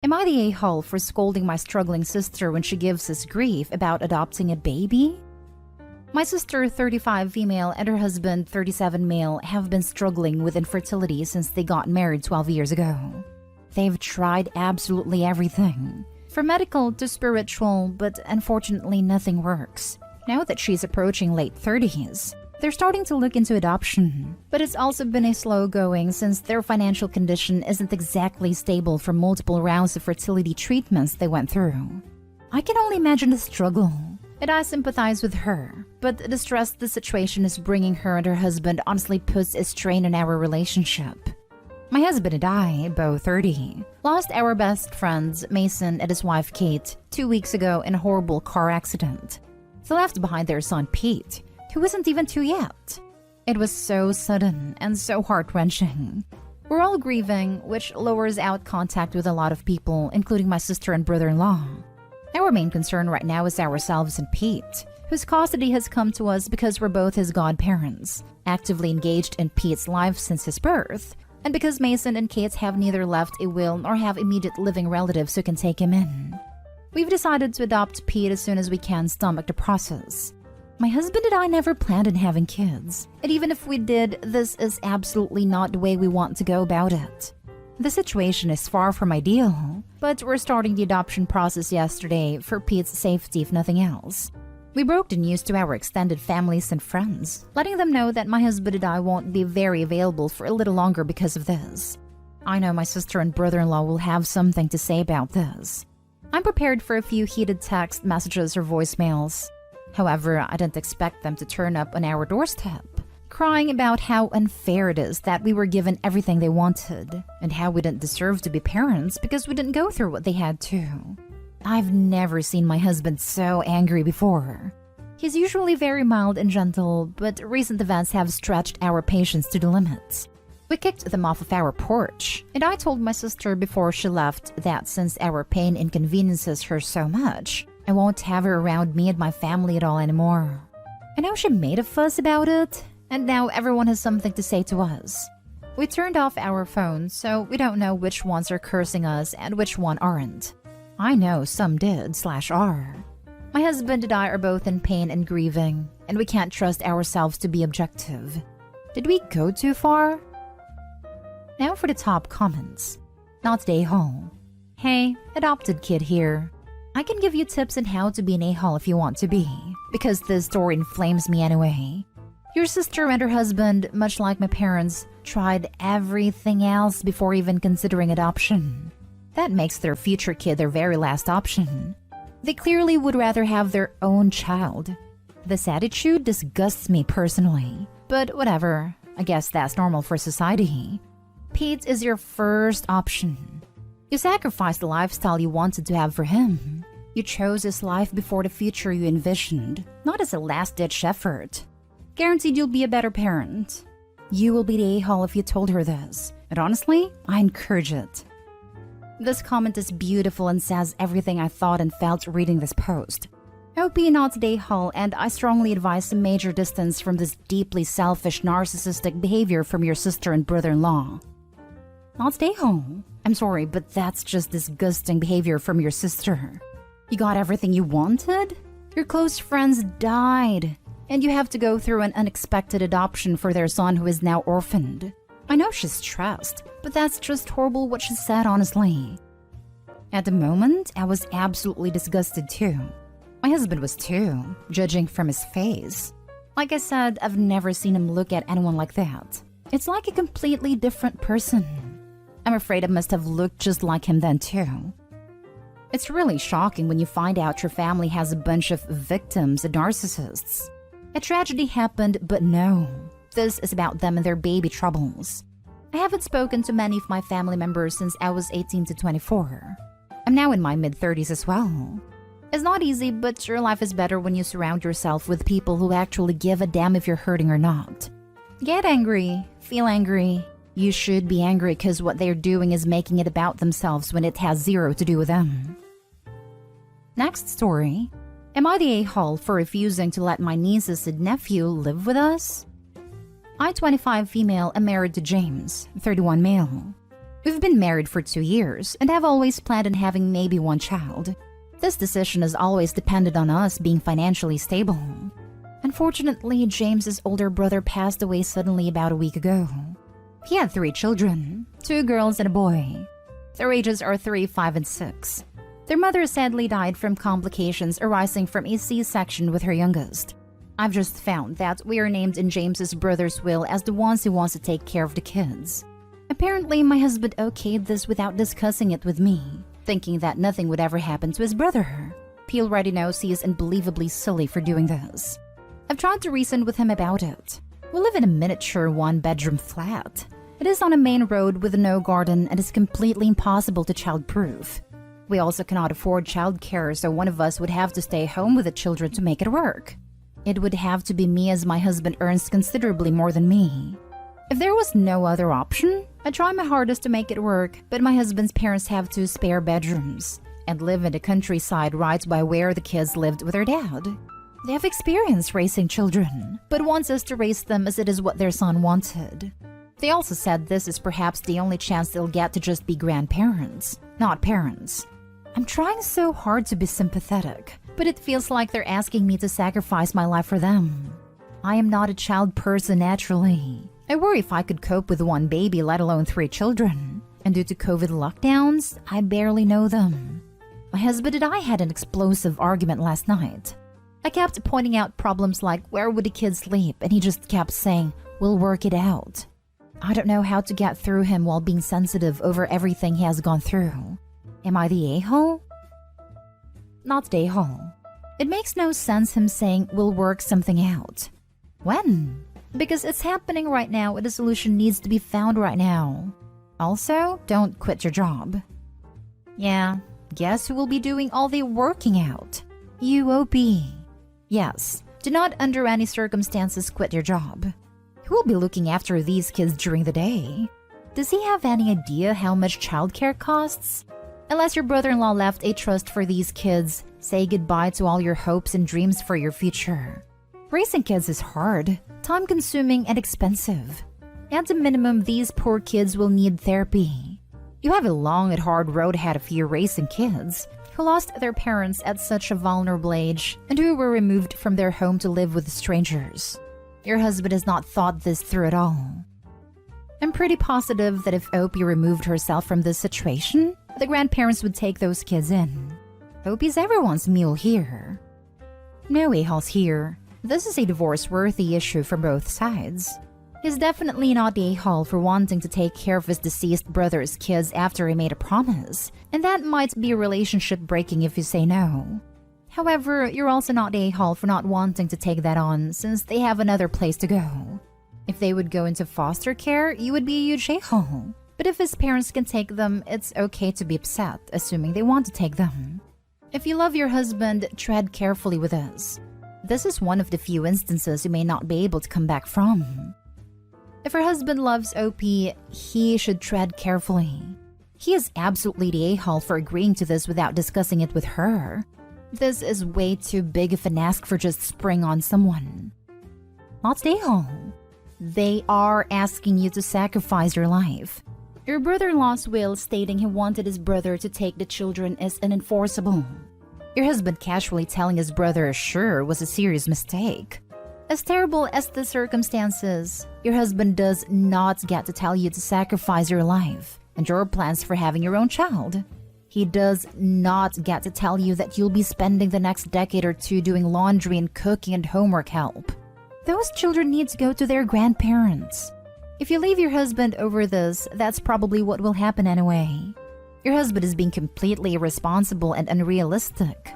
Am I the a-hole for scolding my struggling sister when she gives us grief about adopting a baby? My sister, 35 female, and her husband, 37 male, have been struggling with infertility since they got married 12 years ago. They've tried absolutely everything, from medical to spiritual, but unfortunately nothing works. Now that she's approaching late 30s, they're starting to look into adoption, but it's also been a slow going since their financial condition isn't exactly stable from multiple rounds of fertility treatments they went through. I can only imagine the struggle, and I sympathize with her, but the stress the situation is bringing her and her husband honestly puts a strain on our relationship. My husband and I, both 30, lost our best friends, Mason and his wife Kate, 2 weeks ago in a horrible car accident. They left behind their son Pete, who isn't even 2 yet. It was so sudden and so heart-wrenching. We're all grieving, which lowers out contact with a lot of people, including my sister and brother-in-law. Our main concern right now is ourselves and Pete, whose custody has come to us because we're both his godparents, actively engaged in Pete's life since his birth, and because Mason and Kate have neither left a will nor have immediate living relatives who can take him in. We've decided to adopt Pete as soon as we can stomach the process. My husband and I never planned on having kids, and even if we did, this is absolutely not the way we want to go about it. The situation is far from ideal, but we're starting the adoption process yesterday for Pete's safety if nothing else. We broke the news to our extended families and friends, letting them know that my husband and I won't be very available for a little longer because of this. I know my sister and brother-in-law will have something to say about this. I'm prepared for a few heated text messages or voicemails. However, I didn't expect them to turn up on our doorstep, crying about how unfair it is that we were given everything they wanted, and how we didn't deserve to be parents because we didn't go through what they had to. I've never seen my husband so angry before. He's usually very mild and gentle, but recent events have stretched our patience to the limits. We kicked them off of our porch, and I told my sister before she left that since our pain inconveniences her so much, I won't have her around me and my family at all anymore. I know she made a fuss about it, and now everyone has something to say to us. We turned off our phones, so we don't know which ones are cursing us and which one aren't. I know some did/are. My husband and I are both in pain and grieving, and we can't trust ourselves to be objective. Did we go too far? Now for the top comments. Not the a-hole. Hey, adopted kid here. I can give you tips on how to be an a-hole if you want to be, because this story inflames me anyway. Your sister and her husband, much like my parents, tried everything else before even considering adoption. That makes their future kid their very last option. They clearly would rather have their own child. This attitude disgusts me personally, but whatever, I guess that's normal for society. Pete is your first option. You sacrificed the lifestyle you wanted to have for him. You chose his life before the future you envisioned, not as a last-ditch effort. Guaranteed you'll be a better parent. You will be the a-hole if you told her this, and honestly, I encourage it. This comment is beautiful and says everything I thought and felt reading this post. I hope you're not the a-hole, and I strongly advise a major distance from this deeply selfish, narcissistic behavior from your sister and brother-in-law. Not the a-hole. I'm sorry, but that's just disgusting behavior from your sister. You got everything you wanted? Your close friends died, and you have to go through an unexpected adoption for their son who is now orphaned. I know she's stressed, but that's just horrible what she said, honestly. At the moment, I was absolutely disgusted too. My husband was too, judging from his face. Like I said, I've never seen him look at anyone like that. It's like a completely different person. I'm afraid I must have looked just like him then too. It's really shocking when you find out your family has a bunch of victims and narcissists. A tragedy happened, but no. This is about them and their baby troubles. I haven't spoken to many of my family members since I was 18 to 24. I'm now in my mid-30s as well. It's not easy, but your life is better when you surround yourself with people who actually give a damn if you're hurting or not. Get angry. Feel angry. You should be angry because what they're doing is making it about themselves when it has zero to do with them. Next story. Am I the a-hole for refusing to let my nieces and nephew live with us? I, 25 female, am married to James, 31 male. We've been married for 2 years and have always planned on having maybe one child. This decision has always depended on us being financially stable. Unfortunately, James's older brother passed away suddenly about a week ago. He had 3 children, 2 girls and a boy. Their ages are 3, 5, and 6. Their mother sadly died from complications arising from a C-section with her youngest. I've just found that we are named in James's brother's will as the ones who wants to take care of the kids. Apparently, my husband okayed this without discussing it with me, thinking that nothing would ever happen to his brother. He already knows he is unbelievably silly for doing this. I've tried to reason with him about it. We live in a miniature 1-bedroom flat. It is on a main road with no garden and is completely impossible to childproof. We also cannot afford childcare, so one of us would have to stay home with the children to make it work. It would have to be me, as my husband earns considerably more than me. If there was no other option, I'd try my hardest to make it work, but my husband's parents have 2 spare bedrooms and live in the countryside right by where the kids lived with their dad. They have experience raising children, but wants us to raise them as it is what their son wanted. They also said this is perhaps the only chance they'll get to just be grandparents, not parents. I'm trying so hard to be sympathetic, but it feels like they're asking me to sacrifice my life for them. I am not a child person naturally. I worry if I could cope with 1 baby, let alone 3 children. And due to COVID lockdowns, I barely know them. My husband and I had an explosive argument last night. I kept pointing out problems like where would the kids sleep, and he just kept saying, "We'll work it out." I don't know how to get through him while being sensitive over everything he has gone through. Am I the a-hole? Not the a-hole. It makes no sense him saying we'll work something out. When? Because it's happening right now and a solution needs to be found right now. Also, don't quit your job. Yeah, guess who will be doing all the working out? UOP. Yes, do not under any circumstances quit your job. Who will be looking after these kids during the day? Does he have any idea how much childcare costs? Unless your brother-in-law left a trust for these kids, say goodbye to all your hopes and dreams for your future. Raising kids is hard, time-consuming, and expensive. At the minimum, these poor kids will need therapy. You have a long and hard road ahead of you raising kids who lost their parents at such a vulnerable age and who were removed from their home to live with strangers. Your husband has not thought this through at all. I'm pretty positive that if Opie removed herself from this situation, the grandparents would take those kids in. Opie's everyone's mule here. No a-holes here. This is a divorce-worthy issue for both sides. He's definitely not the a-hole for wanting to take care of his deceased brother's kids after he made a promise, and that might be relationship breaking if you say no. However, you're also not the a-hole for not wanting to take that on since they have another place to go. If they would go into foster care, you would be a huge a-hole. But if his parents can take them, it's okay to be upset, assuming they want to take them. If you love your husband, tread carefully with this. This is one of the few instances you may not be able to come back from. If her husband loves OP, he should tread carefully. He is absolutely the a-hole for agreeing to this without discussing it with her. This is way too big of an ask for just spring on someone. Not the a-hole. They are asking you to sacrifice your life. Your brother-in-law's will stating he wanted his brother to take the children is unenforceable. Your husband casually telling his brother sure was a serious mistake. As terrible as the circumstances, your husband does not get to tell you to sacrifice your life and your plans for having your own child. He does not get to tell you that you'll be spending the next decade or 2 doing laundry and cooking and homework help. Those children need to go to their grandparents. If you leave your husband over this, that's probably what will happen anyway. Your husband is being completely irresponsible and unrealistic.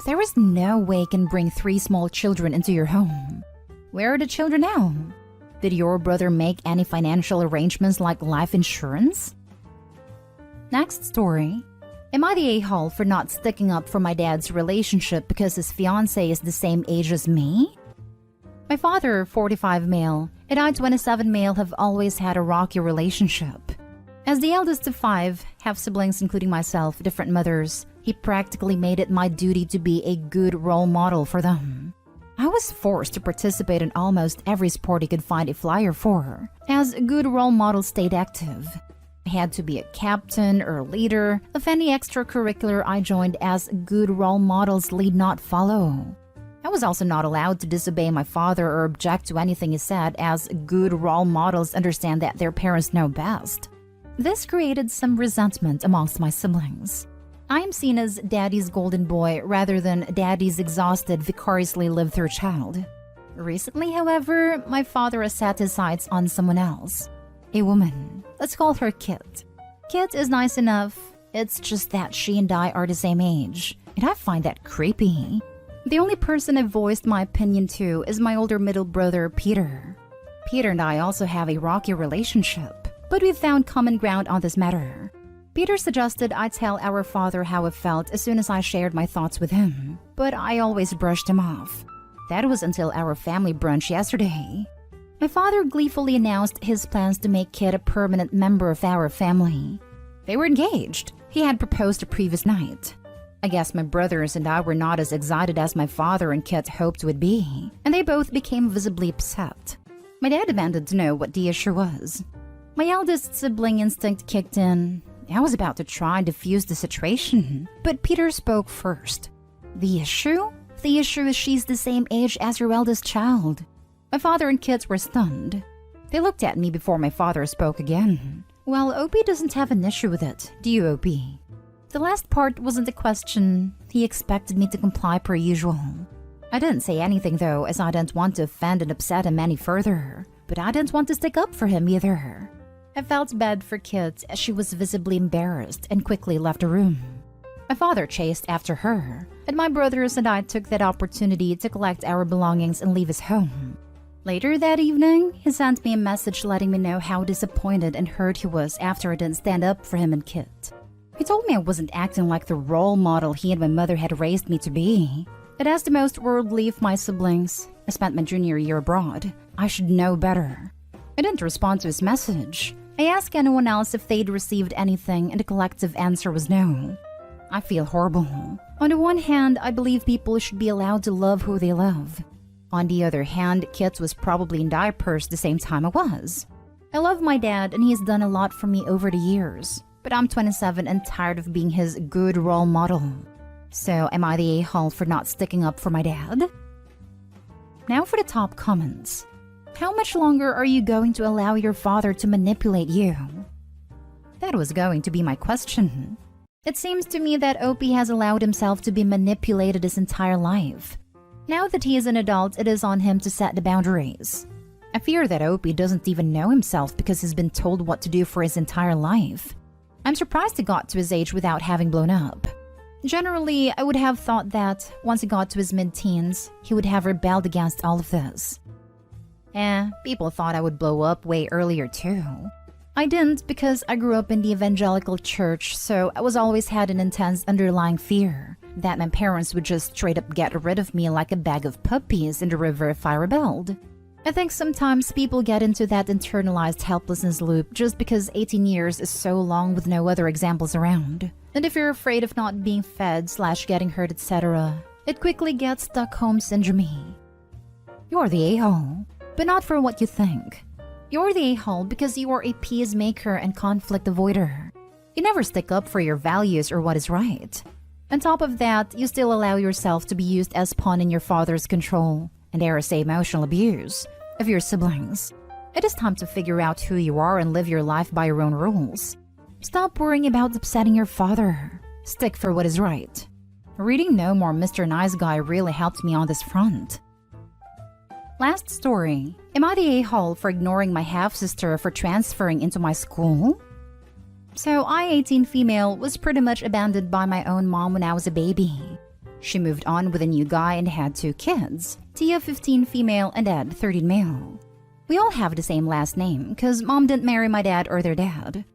There is no way you can bring 3 small children into your home. Where are the children now? Did your brother make any financial arrangements like life insurance? Next story. Am I the a-hole for not sticking up for my dad's relationship because his fiancé is the same age as me? My father, 45 male, and I, 27 male, have always had a rocky relationship. As the eldest of 5, half-siblings including myself, different mothers, he practically made it my duty to be a good role model for them. I was forced to participate in almost every sport he could find a flyer for, as a good role model stayed active. I had to be a captain or leader of any extracurricular I joined, as good role models lead not follow. I was also not allowed to disobey my father or object to anything he said, as good role models understand that their parents know best. This created some resentment amongst my siblings. I am seen as daddy's golden boy rather than daddy's exhausted, vicariously lived-through child. Recently, however, my father has set his sights on someone else. A woman. Let's call her Kit. Kit is nice enough. It's just that she and I are the same age, and I find that creepy. The only person I've voiced my opinion to is my older middle brother, Peter. Peter and I also have a rocky relationship, but we've found common ground on this matter. Peter suggested I tell our father how I felt as soon as I shared my thoughts with him, but I always brushed him off. That was until our family brunch yesterday. My father gleefully announced his plans to make Kit a permanent member of our family. They were engaged. He had proposed the previous night. I guess my brothers and I were not as excited as my father and Kit hoped would be, and they both became visibly upset. My dad demanded to know what the issue was. My eldest sibling instinct kicked in. I was about to try and defuse the situation, but Peter spoke first. The issue? The issue is she's the same age as your eldest child. My father and Kit were stunned. They looked at me before my father spoke again. Well, Opie doesn't have an issue with it, do you, Opie? The last part wasn't a question. He expected me to comply per usual. I didn't say anything though, as I didn't want to offend and upset him any further, but I didn't want to stick up for him either. I felt bad for Kit as she was visibly embarrassed and quickly left the room. My father chased after her, and my brothers and I took that opportunity to collect our belongings and leave his home. Later that evening, he sent me a message letting me know how disappointed and hurt he was after I didn't stand up for him and Kit. He told me I wasn't acting like the role model he and my mother had raised me to be. That as the most worldly of my siblings, I spent my junior year abroad. I should know better. I didn't respond to his message. I asked anyone else if they'd received anything, and the collective answer was no. I feel horrible. On the one hand, I believe people should be allowed to love who they love. On the other hand, Kit was probably in diapers the same time I was. I love my dad and he's done a lot for me over the years, but I'm 27 and tired of being his good role model. So am I the a-hole for not sticking up for my dad? Now for the top comments. How much longer are you going to allow your father to manipulate you? That was going to be my question. It seems to me that Opie has allowed himself to be manipulated his entire life. Now that he is an adult, it is on him to set the boundaries. I fear that Opie doesn't even know himself because he's been told what to do for his entire life. I'm surprised he got to his age without having blown up. Generally, I would have thought that once he got to his mid-teens, he would have rebelled against all of this. People thought I would blow up way earlier too. I didn't because I grew up in the evangelical church, so I was always had an intense underlying fear that my parents would just straight up get rid of me like a bag of puppies in the river if I rebelled. I think sometimes people get into that internalized helplessness loop just because 18 years is so long with no other examples around. And if you're afraid of not being fed / getting hurt, etc., it quickly gets Stockholm syndrome. You're the a-hole, but not for what you think. You're the a-hole because you are a peacemaker and conflict avoider. You never stick up for your values or what is right. On top of that, you still allow yourself to be used as pawn in your father's control, and dare I say emotional abuse, of your siblings. It is time to figure out who you are and live your life by your own rules. Stop worrying about upsetting your father. Stick for what is right. Reading No More Mr. Nice Guy really helped me on this front. Last story. Am I the a-hole for ignoring my half-sister for transferring into my school? So I, 18 female, was pretty much abandoned by my own mom when I was a baby. She moved on with a new guy and had 2 kids, Tia 15 female and Ed 13 male. We all have the same last name because mom didn't marry my dad or their dad.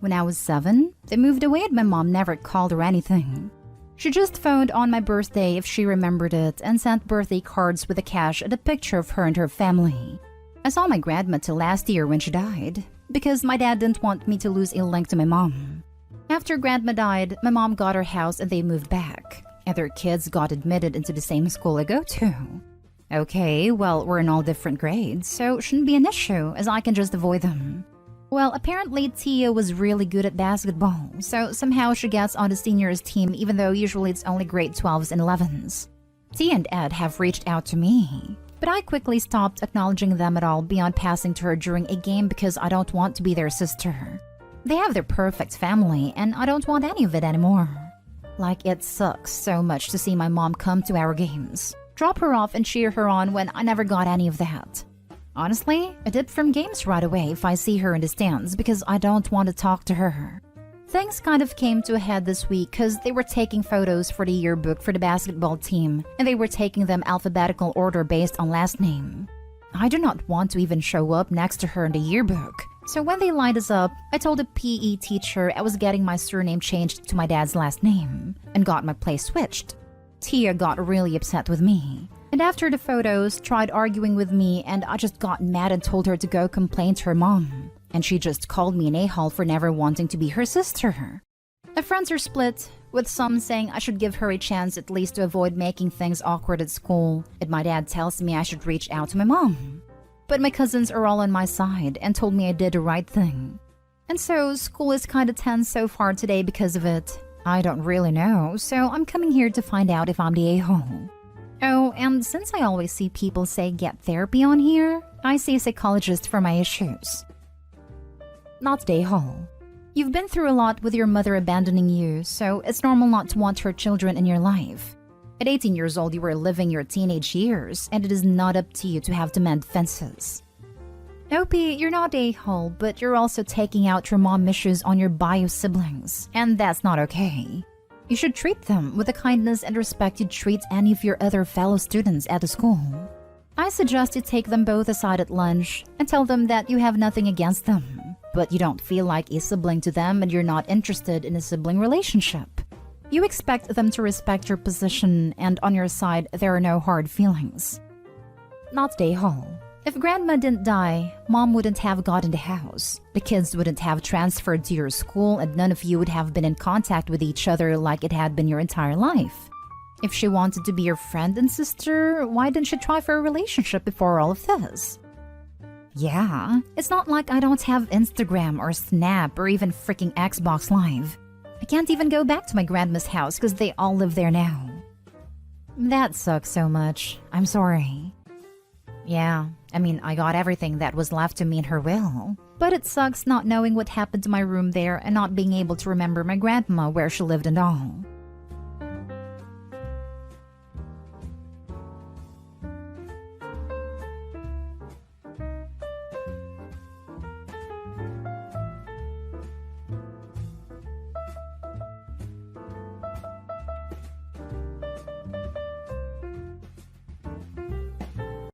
When I was 7, they moved away and my mom never called or anything. She just phoned on my birthday if she remembered it and sent birthday cards with a cash and a picture of her and her family. I saw my grandma till last year when she died, because my dad didn't want me to lose a link to my mom. After grandma died, my mom got her house and they moved back, and their kids got admitted into the same school I go to. Okay, well, we're in all different grades, so it shouldn't be an issue as I can just avoid them. Well, apparently Tia was really good at basketball, so somehow she gets on the seniors team even though usually it's only grade 12s and 11s. Tia and Ed have reached out to me, but I quickly stopped acknowledging them at all beyond passing to her during a game because I don't want to be their sister. They have their perfect family and I don't want any of it anymore. Like, it sucks so much to see my mom come to our games, drop her off and cheer her on when I never got any of that. Honestly, I dip from games right away if I see her in the stands because I don't want to talk to her. Things kind of came to a head this week because they were taking photos for the yearbook for the basketball team and they were taking them alphabetical order based on last name. I do not want to even show up next to her in the yearbook. So when they lined us up, I told the PE teacher I was getting my surname changed to my dad's last name and got my place switched. Tia got really upset with me. And after the photos, tried arguing with me and I just got mad and told her to go complain to her mom. And she just called me an a-hole for never wanting to be her sister. The friends are split, with some saying I should give her a chance at least to avoid making things awkward at school, and my dad tells me I should reach out to my mom. But my cousins are all on my side and told me I did the right thing. And so school is kinda tense so far today because of it. I don't really know, so I'm coming here to find out if I'm the a-hole. Oh, and since I always see people say get therapy on here, I see a psychologist for my issues. Not the a-hole. You've been through a lot with your mother abandoning you, so it's normal not to want her children in your life. At 18 years old, you were living your teenage years, and it is not up to you to have to mend fences. Opie, you're not a-hole, but you're also taking out your mom issues on your bio siblings, and that's not okay. You should treat them with the kindness and respect you treat any of your other fellow students at the school. I suggest you take them both aside at lunch and tell them that you have nothing against them, but you don't feel like a sibling to them and you're not interested in a sibling relationship. You expect them to respect your position, and on your side, there are no hard feelings. Not the a-hole. If Grandma didn't die, Mom wouldn't have gotten the house. The kids wouldn't have transferred to your school and none of you would have been in contact with each other like it had been your entire life. If she wanted to be your friend and sister, why didn't she try for a relationship before all of this? Yeah, it's not like I don't have Instagram or Snap or even freaking Xbox Live. I can't even go back to my grandma's house because they all live there now. That sucks so much. I'm sorry. Yeah, I mean, I got everything that was left to me in her will. But it sucks not knowing what happened to my room there and not being able to remember my grandma where she lived and all.